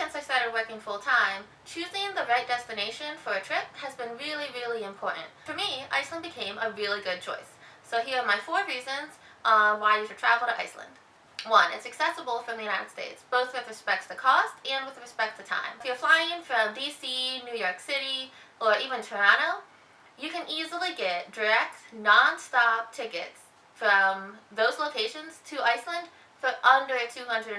since I started working full-time, choosing the right destination for a trip has been really, really important. For me, Iceland became a really good choice. So here are my 4 reasons why you should travel to Iceland. 1, it's accessible from the United States, both with respect to cost and with respect to time. If you're flying from DC, New York City, or even Toronto, you can easily get direct, non-stop tickets from those locations to Iceland for under $250.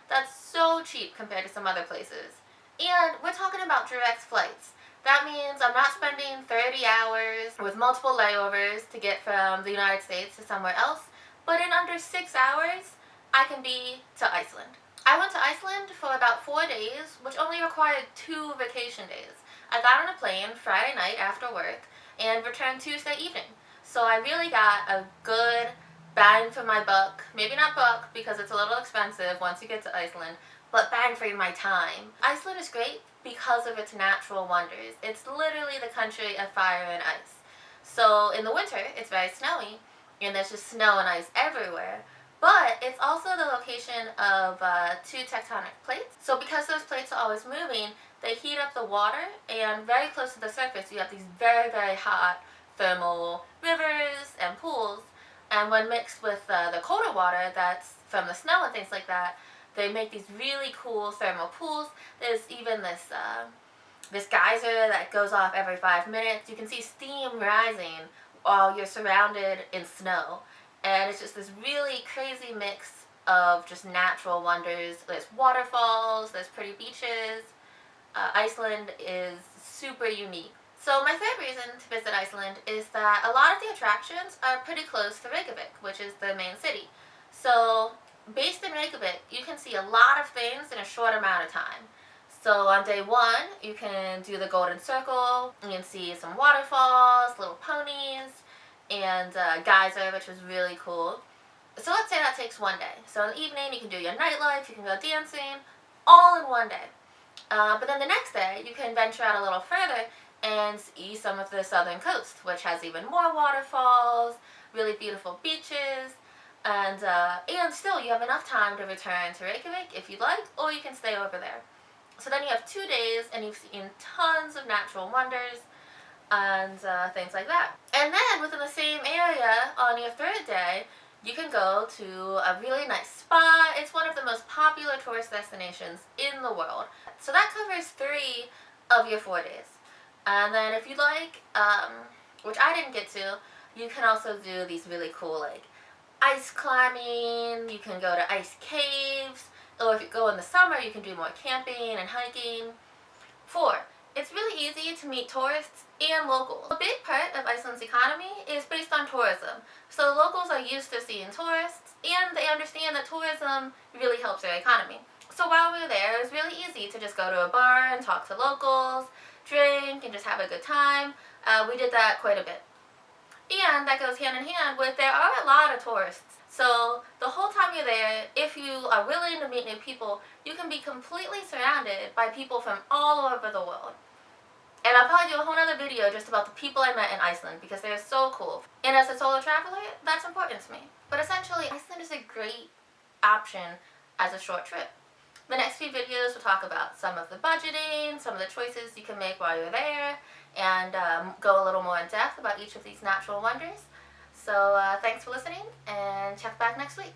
That's so cheap compared to some other places. And we're talking about direct flights. That means I'm not spending 30 hours with multiple layovers to get from the United States to somewhere else, but in under 6 hours, I can be to Iceland. I went to Iceland for about 4 days, which only required 2 vacation days. I got on a plane Friday night after work and returned Tuesday evening. So I really got a good bang for my buck. Maybe not buck because it's a little expensive once you get to Iceland, but bang for my time. Iceland is great because of its natural wonders. It's literally the country of fire and ice. So in the winter, it's very snowy, and there's just snow and ice everywhere. But it's also the location of 2 tectonic plates. So because those plates are always moving, they heat up the water, and very close to the surface you have these very, very hot thermal rivers and pools. And when mixed with the colder water that's from the snow and things like that, they make these really cool thermal pools. There's even this geyser that goes off every 5 minutes. You can see steam rising while you're surrounded in snow. And it's just this really crazy mix of just natural wonders. There's waterfalls, there's pretty beaches. Iceland is super unique. So my 3rd reason to visit Iceland is that a lot of the attractions are pretty close to Reykjavik, which is the main city. So based in Reykjavik, you can see a lot of things in a short amount of time. So on day 1, you can do the Golden Circle. You can see some waterfalls, little ponies, and geyser, which was really cool. So let's say that takes 1 day. So in the evening, you can do your nightlife, you can go dancing, all in 1 day. But then the next day, you can venture out a little further and see some of the southern coast, which has even more waterfalls, really beautiful beaches, and still you have enough time to return to Reykjavik if you'd like, or you can stay over there. So then you have 2 days and you've seen tons of natural wonders and things like that. And then within the same area on your 3rd day, you can go to a really nice spa. It's one of the most popular tourist destinations in the world. So that covers 3 of your 4 days. And then if you'd like, which I didn't get to, you can also do these really cool like ice climbing. You can go to ice caves. Or if you go in the summer, you can do more camping and hiking. 4, it's really easy to meet tourists and locals. A big part of Iceland's economy is based on tourism. So the locals are used to seeing tourists, and they understand that tourism really helps their economy. So while we were there, it was really easy to just go to a bar and talk to locals, drink, and just have a good time. We did that quite a bit. And that goes hand in hand with there are a lot of tourists. So the whole time you're there, if you are willing to meet new people, you can be completely surrounded by people from all over the world. And I'll probably do a whole other video just about the people I met in Iceland because they're so cool. And as a solo traveler, that's important to me. But essentially, Iceland is a great option as a short trip. The next few videos will talk about some of the budgeting, some of the choices you can make while you're there, and go a little more in depth about each of these natural wonders. So thanks for listening, and check back next week.